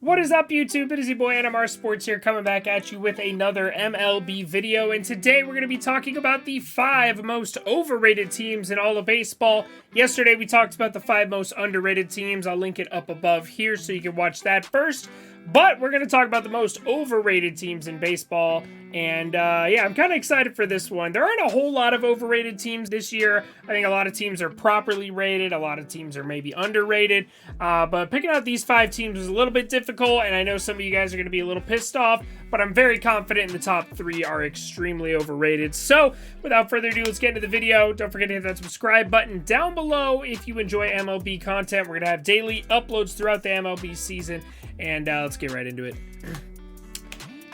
What is up, YouTube? It is your boy NMR Sports here, coming back at you with another MLB video, and today we're going to be talking about the 5 most overrated teams in all of baseball. Yesterday we talked about the 5 most underrated teams. I'll link it up above here so you can watch that first. But we're going to talk about the most overrated teams in baseball, and yeah, I'm kind of excited for this one. There aren't a whole lot of overrated teams this year. I think a lot of teams are properly rated, a lot of teams are maybe underrated, but picking out these 5 teams was a little bit difficult, and I know some of you guys are going to be a little pissed off, but I'm very confident in the top 3 are extremely overrated. So, without further ado, let's get into the video. Don't forget to hit that subscribe button down below if you enjoy MLB content. We're going to have daily uploads throughout the MLB season, and let's get right into it.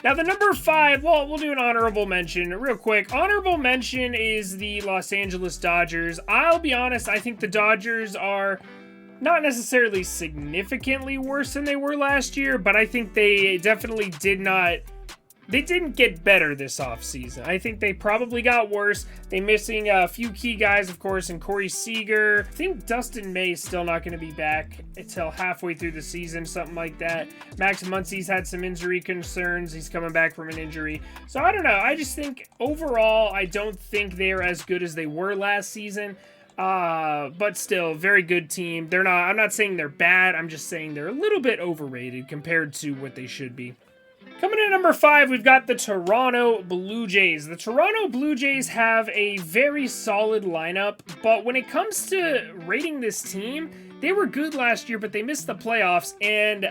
Now, the number 5, well, we'll do an honorable mention real quick. Honorable mention is the Los Angeles Dodgers. I'll be honest, I think the Dodgers are not necessarily significantly worse than they were last year, but I think they definitely didn't get better this offseason. I think they probably got worse. They're missing a few key guys, of course, and Corey Seager. I think Dustin May is still not going to be back until halfway through the season, something like that. Max Muncy's had some injury concerns. He's coming back from an injury. So I don't know. I just think overall, I don't think they're as good as they were last season. But still, very good team. I'm not saying they're bad. I'm just saying they're a little bit overrated compared to what they should be. Coming in at number 5, we've got the Toronto Blue Jays. The Toronto Blue Jays have a very solid lineup, but when it comes to rating this team, they were good last year, but they missed the playoffs, and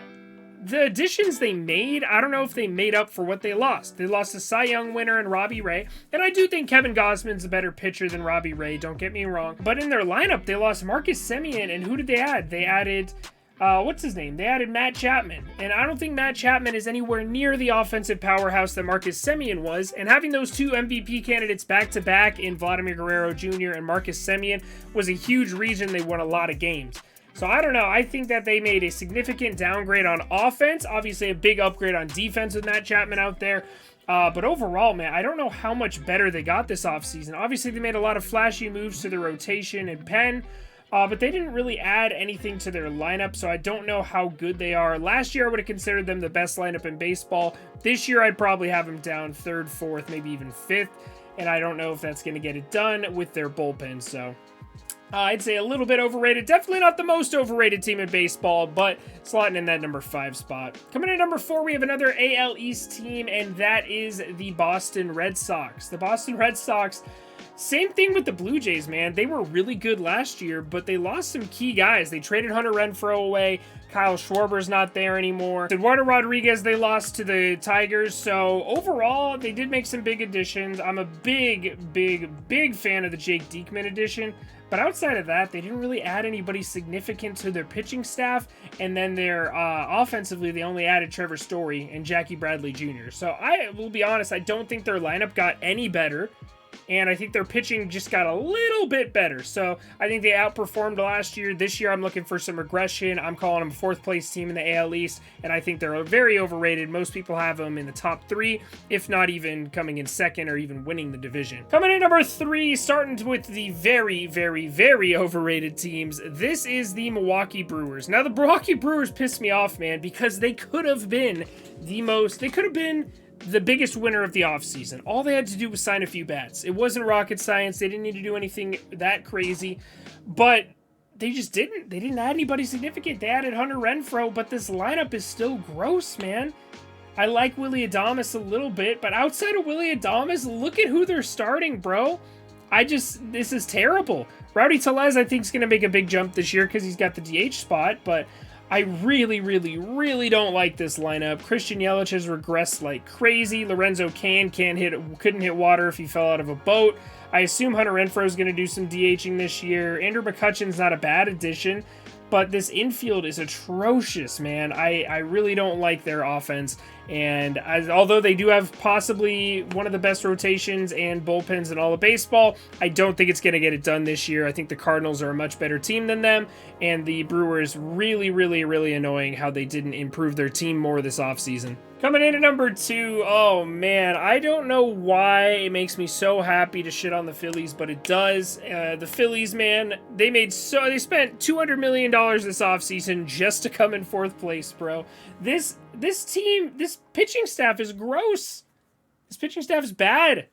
the additions they made, I don't know if they made up for what they lost. They lost a Cy Young winner in Robbie Ray, and I do think Kevin Gausman's a better pitcher than Robbie Ray, don't get me wrong, but in their lineup, they lost Marcus Semien, and who did they add? They added what's his name? They added Matt Chapman, and I don't think Matt Chapman is anywhere near the offensive powerhouse that Marcus Semien was, and having those 2 MVP candidates back-to-back in Vladimir Guerrero Jr. and Marcus Semien was a huge reason they won a lot of games. So I don't know, I think that they made a significant downgrade on offense, obviously a big upgrade on defense with Matt Chapman out there, but overall, man, I don't know how much better they got this offseason. Obviously, they made a lot of flashy moves to the rotation and pen, but they didn't really add anything to their lineup, so I don't know how good they are. Last year, I would have considered them the best lineup in baseball. This year, I'd probably have them down 3rd, 4th, maybe even 5th, and I don't know if that's going to get it done with their bullpen, so I'd say a little bit overrated. Definitely not the most overrated team in baseball, but slotting in that number 5 spot. Coming in at number 4, we have another AL East team, and that is the Boston Red Sox. The Boston Red Sox, same thing with the Blue Jays, man. They were really good last year, but they lost some key guys. They traded Hunter Renfroe away. Kyle Schwarber's not there anymore. Eduardo Rodriguez, they lost to the Tigers. So overall, they did make some big additions. I'm a big fan of the Jake Diekman addition. But outside of that, they didn't really add anybody significant to their pitching staff. And then their offensively, they only added Trevor Story and Jackie Bradley Jr. So I will be honest, I don't think their lineup got any better. And I think their pitching just got a little bit better. So I think they outperformed last year. This year I'm looking for some regression. I'm calling them a 4th place team in the AL East. And I think they're very overrated. Most people have them in the top 3, if not even coming in 2nd or even winning the division. Coming in number 3, starting with the very overrated teams. This is the Milwaukee Brewers. Now the Milwaukee Brewers pissed me off, man, because they could have been the biggest winner of the offseason. All they had to do was sign a few bats. It wasn't rocket science. They didn't need to do anything that crazy, but they just didn't. They didn't add anybody significant. They added Hunter Renfroe, but this lineup is still gross, man. I like Willy Adames a little bit, but outside of Willy Adames, look at who they're starting, bro. This is terrible. Rowdy Tellez, I think, is going to make a big jump this year because he's got the DH spot, but I really don't like this lineup. Christian Yelich has regressed like crazy. Lorenzo Cain couldn't hit water if he fell out of a boat. I assume Hunter Renfroe is going to do some DHing this year. Andrew McCutchen's not a bad addition, but this infield is atrocious, man. I really don't like their offense. And although they do have possibly one of the best rotations and bullpens in all of baseball, I don't think it's going to get it done this year. I think the Cardinals are a much better team than them, and the Brewers really annoying how they didn't improve their team more this offseason. Coming in at number 2, oh man, I don't know why it makes me so happy to shit on the Phillies, but it does. The Phillies, man, they spent $200 million this offseason just to come in 4th place, bro. This team, this pitching staff is gross. This pitching staff is bad.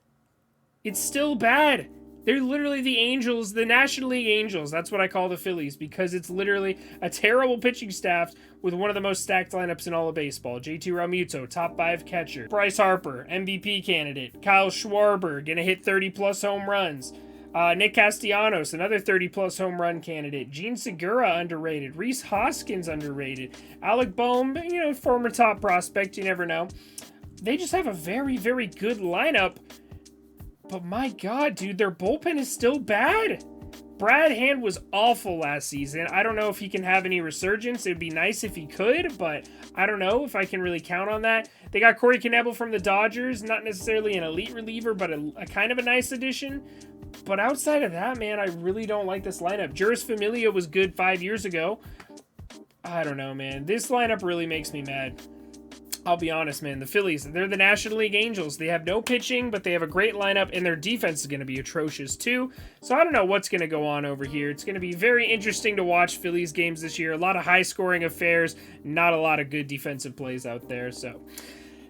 It's still bad. They're literally the Angels, the National League Angels. That's what I call the Phillies, because it's literally a terrible pitching staff with one of the most stacked lineups in all of baseball. JT Realmuto, top 5 catcher. Bryce Harper, MVP candidate. Kyle Schwarber, gonna hit 30-plus home runs. Nick Castellanos, another 30-plus home run candidate. Gene Segura, underrated. Rhys Hoskins, underrated. Alec Boehm, former top prospect, you never know. They just have a very, very good lineup. But my God, dude, their bullpen is still bad. Brad Hand was awful last season. I don't know if he can have any resurgence. It would be nice if he could, but I don't know if I can really count on that. They got Corey Knebel from the Dodgers. Not necessarily an elite reliever, but a kind of a nice addition. But outside of that, man, I really don't like this lineup. Juris Familia was good 5 years ago. I don't know, man. This lineup really makes me mad. I'll be honest, man. The Phillies, they're the National League Angels. They have no pitching, but they have a great lineup, and their defense is going to be atrocious, too. So I don't know what's going to go on over here. It's going to be very interesting to watch Phillies games this year. A lot of high-scoring affairs, not a lot of good defensive plays out there. So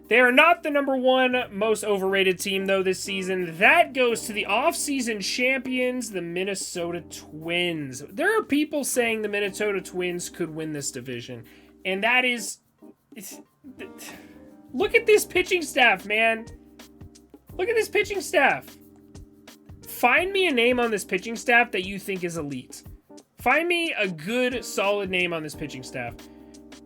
they are not the #1 most overrated team, though, this season. That goes to the offseason champions, the Minnesota Twins. There are people saying the Minnesota Twins could win this division, and that is... Look at this pitching staff, man. Look at this pitching staff. Find me a name on this pitching staff that you think is elite. Find me a good, solid name on this pitching staff.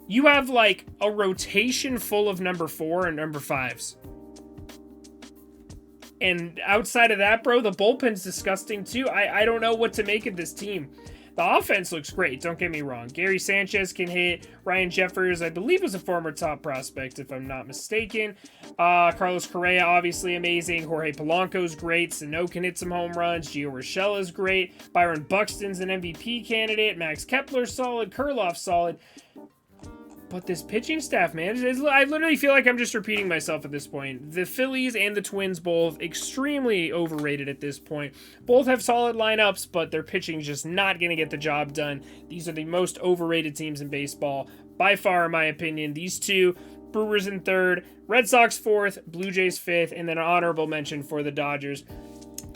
You have, like, a rotation full of number 4 and number 5s. And outside of that, bro, the bullpen's disgusting, too. I don't know what to make of this team. The offense looks great, don't get me wrong. Gary Sanchez can hit. Ryan Jeffers, I believe, was a former top prospect, if I'm not mistaken. Carlos Correa, obviously amazing. Jorge Polanco's great. Sano can hit some home runs. Gio Urshela's great. Byron Buxton's an MVP candidate. Max Kepler's solid. Kurloff's solid. But this pitching staff, man, I literally feel like I'm just repeating myself at this point. The Phillies and the Twins both extremely overrated at this point. Both have solid lineups, but their pitching is just not going to get the job done. These are the most overrated teams in baseball, by far, in my opinion. These two, Brewers in 3rd, Red Sox 4th, Blue Jays 5th, and then an honorable mention for the Dodgers.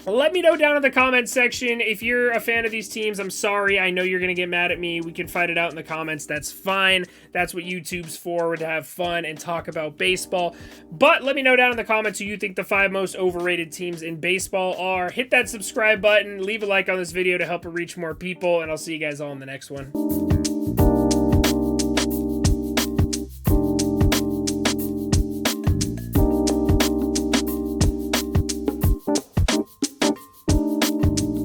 Let me know down in the comments section if you're a fan of these teams. I'm sorry. I know you're going to get mad at me. We can fight it out in the comments. That's fine. That's what YouTube's for, to have fun and talk about baseball. But let me know down in the comments who you think the 5 most overrated teams in baseball are. Hit that subscribe button. Leave a like on this video to help it reach more people. And I'll see you guys all in the next one.